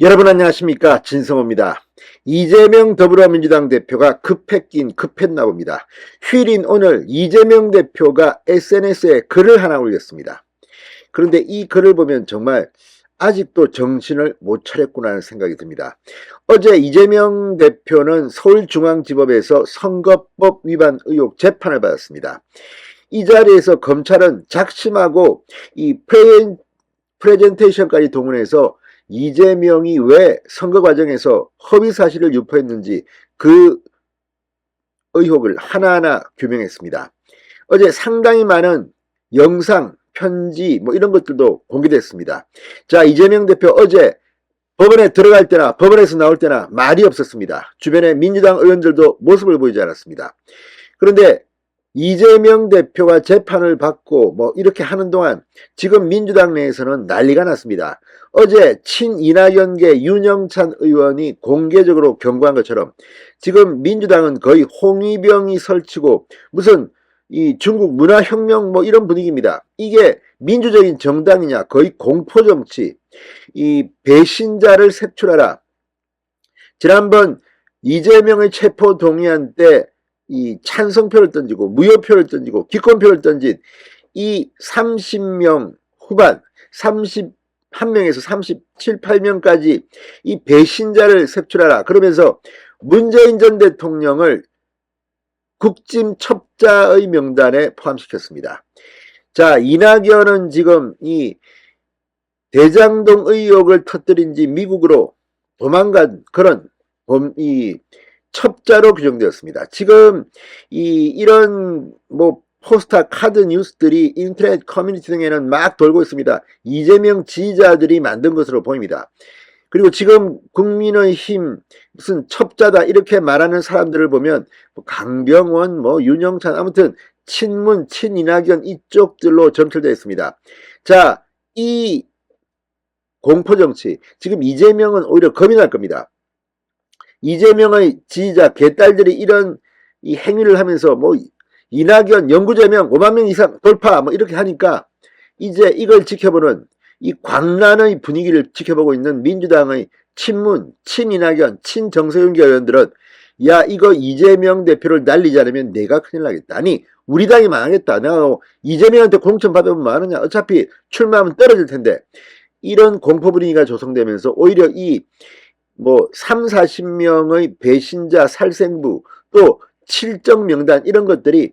여러분 안녕하십니까, 진성호입니다. 이재명 더불어민주당 대표가 급했긴 급했나 봅니다. 휴일인 오늘 이재명 대표가 SNS에 글을 하나 올렸습니다. 그런데 이 글을 보면 정말 아직도 정신을 못 차렸구나 하는 생각이 듭니다. 어제 이재명 대표는 서울중앙지법에서 선거법 위반 의혹 재판을 받았습니다. 이 자리에서 검찰은 작심하고 이 프레젠테이션까지 동원해서 이재명이 왜 선거 과정에서 허위 사실을 유포했는지 그 의혹을 하나하나 규명했습니다. 어제 상당히 많은 영상, 편지 이런 것들도 공개됐습니다. 자, 이재명 대표 어제 법원에 들어갈 때나 법원에서 나올 때나 말이 없었습니다. 주변에 민주당 의원들도 모습을 보이지 않았습니다. 그런데 이재명 대표가 재판을 받고 이렇게 하는 동안 지금 민주당 내에서는 난리가 났습니다. 어제 친이낙연계 윤영찬 의원이 공개적으로 경고한 것처럼 지금 민주당은 거의 홍위병이 설치고 무슨 이 중국 문화혁명 이런 분위기입니다. 이게 민주적인 정당이냐, 거의 공포정치, 이 배신자를 색출하라. 지난번 이재명의 체포 동의안 때 이 찬성표를 던지고 무효표를 던지고 기권표를 던진 이 30명 후반 31명에서 37, 8명까지 이 배신자를 색출하라 그러면서 문재인 전 대통령을 국짐 첩자의 명단에 포함시켰습니다. 자, 이낙연은 지금 이 대장동 의혹을 터뜨린 지 미국으로 도망간 그런 이 첩자로 규정되었습니다. 지금 이런 포스터 카드 뉴스들이 인터넷 커뮤니티 등에는 막 돌고 있습니다. 이재명 지지자들이 만든 것으로 보입니다. 그리고 지금 국민의힘 무슨 첩자다 이렇게 말하는 사람들을 보면 강병원, 윤영찬 아무튼 친문, 친이낙연 이쪽들로 점철되어 있습니다. 자, 이 공포정치 지금 이재명은 오히려 겁이 날 겁니다. 이재명의 지지자 개딸들이 이런 이 행위를 하면서 이낙연 영구제명 5만 명 이상 돌파 이렇게 하니까 이제 이걸 지켜보는 이 광란의 분위기를 지켜보고 있는 민주당의 친문, 친이낙연, 친정세윤 의원들은 야, 이거 이재명 대표를 날리지 않으면 내가 큰일 나겠다. 아니, 우리 당이 망하겠다. 내가 이재명한테 공천 받으면 뭐하느냐. 어차피 출마하면 떨어질 텐데. 이런 공포 분위기가 조성되면서 오히려 이 3, 40명의 배신자 살생부 또 칠정 명단 이런 것들이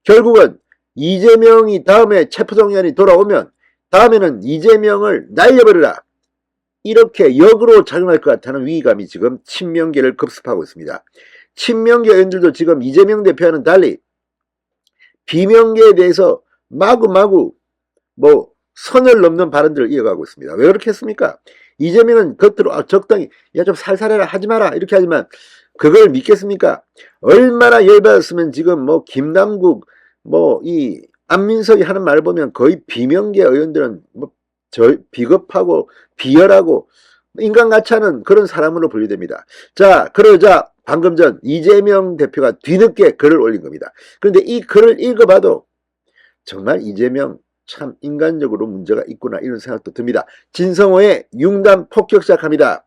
결국은 이재명이 다음에 체포동의안이 돌아오면 다음에는 이재명을 날려버려라 이렇게 역으로 작용할 것 같다는 위기감이 지금 친명계를 급습하고 있습니다. 친명계 의원들도 지금 이재명 대표와는 달리 비명계에 대해서 마구마구 선을 넘는 발언들을 이어가고 있습니다. 왜 그렇게 했습니까? 이재명은 겉으로 적당히 야 좀 살살해라 하지 마라 이렇게 하지만 그걸 믿겠습니까? 얼마나 열받았으면 지금 김남국 이 안민석이 하는 말을 보면 거의 비명계 의원들은 비겁하고 비열하고 인간같이 하는 그런 사람으로 분류됩니다. 자, 그러자 방금 전 이재명 대표가 뒤늦게 글을 올린 겁니다. 그런데 이 글을 읽어봐도 정말 이재명 참 인간적으로 문제가 있구나 이런 생각도 듭니다. 진성호의 융단 폭격 시작합니다.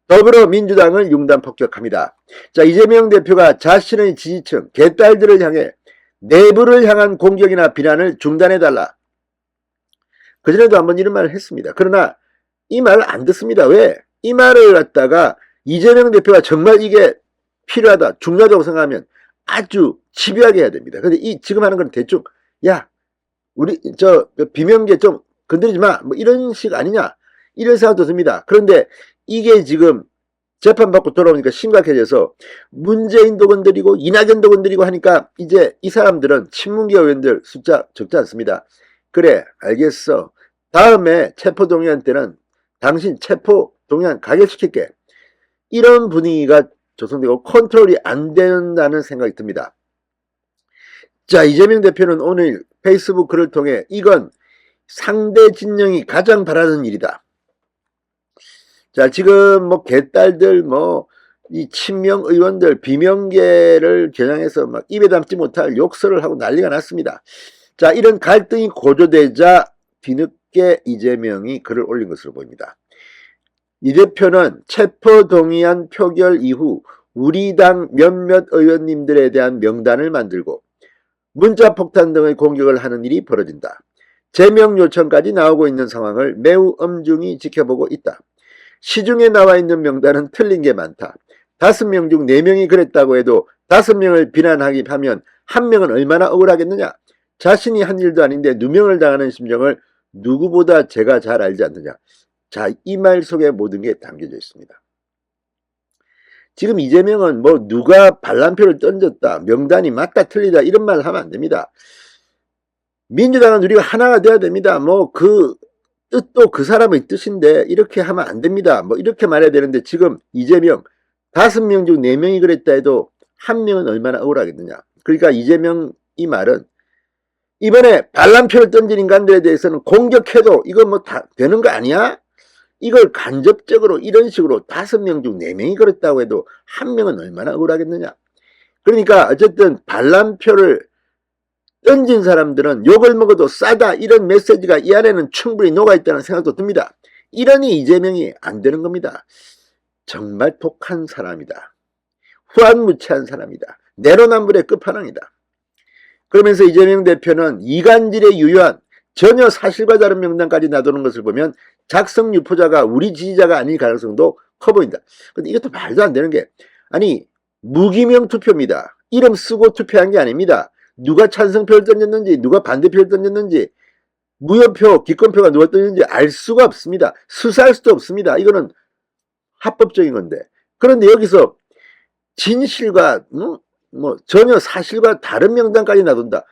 더불어민주당을 융단 폭격합니다. 자, 이재명 대표가 자신의 지지층 개딸들을 향해 내부를 향한 공격이나 비난을 중단해달라. 그전에도 한번 이런 말을 했습니다. 그러나 이 말을 안 듣습니다. 왜? 이 말을 갖다가 이재명 대표가 정말 이게 필요하다, 중요하다고 생각하면 아주 집요하게 해야 됩니다. 근데 지금 하는 건 대충 야 우리 비명계 좀 건드리지 마 이런 식 아니냐 이런 생각도 듭니다. 그런데 이게 지금 재판받고 돌아오니까 심각해져서 문재인도 건드리고 이낙연도 건드리고 하니까 이제 이 사람들은 친문계 의원들 숫자 적지 않습니다. 그래 알겠어. 다음에 체포동의안 때는 당신 체포동의안 가결시킬게. 이런 분위기가 조성되고 컨트롤이 안 된다는 생각이 듭니다. 자, 이재명 대표는 오늘 페이스북 글을 통해 이건 상대 진영이 가장 바라는 일이다. 자, 지금 개딸들 이 친명 의원들 비명계를 겨냥해서 입에 담지 못할 욕설을 하고 난리가 났습니다. 자, 이런 갈등이 고조되자 뒤늦게 이재명이 글을 올린 것으로 보입니다. 이 대표는 체포동의안 표결 이후 우리 당 몇몇 의원님들에 대한 명단을 만들고 문자폭탄 등의 공격을 하는 일이 벌어진다. 제명 요청까지 나오고 있는 상황을 매우 엄중히 지켜보고 있다. 시중에 나와 있는 명단은 틀린 게 많다. 5명 중 4명이 그랬다고 해도 5명을 비난하기 하면 1명은 얼마나 억울하겠느냐. 자신이 한 일도 아닌데 누명을 당하는 심정을 누구보다 제가 잘 알지 않느냐. 자, 이 말 속에 모든 게 담겨져 있습니다. 지금 이재명은 뭐 누가 반란표를 던졌다, 명단이 맞다 틀리다 이런 말 하면 안 됩니다. 민주당은 우리가 하나가 돼야 됩니다. 뭐 그 뜻도 그 사람의 뜻인데 이렇게 하면 안 됩니다. 뭐 이렇게 말해야 되는데 지금 이재명 5명 중 4명이 그랬다 해도 1명은 얼마나 억울하겠느냐. 그러니까 이재명 이 말은 이번에 반란표를 던진 인간들에 대해서는 공격해도 이거 뭐 다 되는 거 아니야? 이걸 간접적으로 이런 식으로 5명 중 4명이 그랬다고 해도 1명은 얼마나 억울하겠느냐. 그러니까 어쨌든 반란표를 던진 사람들은 욕을 먹어도 싸다 이런 메시지가 이 안에는 충분히 녹아있다는 생각도 듭니다. 이러니 이재명이 안 되는 겁니다. 정말 독한 사람이다. 후한무치한 사람이다. 내로남불의 끝판왕이다. 그러면서 이재명 대표는 이간질에 유효한 전혀 사실과 다른 명단까지 놔두는 것을 보면 작성 유포자가 우리 지지자가 아닐 가능성도 커 보인다. 근데 이것도 말도 안 되는 게, 아니 무기명 투표입니다. 이름 쓰고 투표한 게 아닙니다. 누가 찬성표를 던졌는지 누가 반대표를 던졌는지 무효표 기권표가 누가 던졌는지 알 수가 없습니다. 수사할 수도 없습니다. 이거는 합법적인 건데. 그런데 여기서 진실과 뭐 전혀 사실과 다른 명단까지 놔둔다.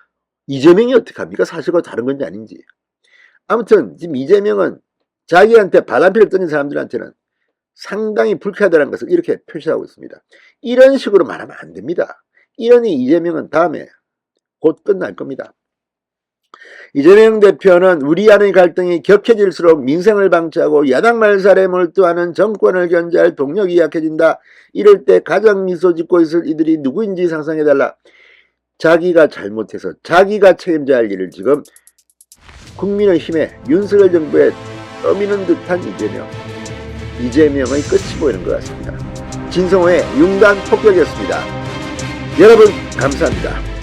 이재명이 어떻게 합니까? 사실과 다른 건지 아닌지. 아무튼 지금 이재명은 자기한테 반란표를 던진 사람들한테는 상당히 불쾌하다는 것을 이렇게 표시하고 있습니다. 이런 식으로 말하면 안 됩니다. 이러니 이재명은 다음에 곧 끝날 겁니다. 이재명 대표는 우리 안의 갈등이 격해질수록 민생을 방치하고 야당 말살에 몰두하는 정권을 견제할 동력이 약해진다. 이럴 때 가장 미소 짓고 있을 이들이 누구인지 상상해달라. 자기가 잘못해서 자기가 책임져야 할 일을 지금 국민의힘에 윤석열 정부에 떠미는 듯한 이재명의 끝이 보이는 것 같습니다. 진성호의 융단 폭격이었습니다. 여러분 감사합니다.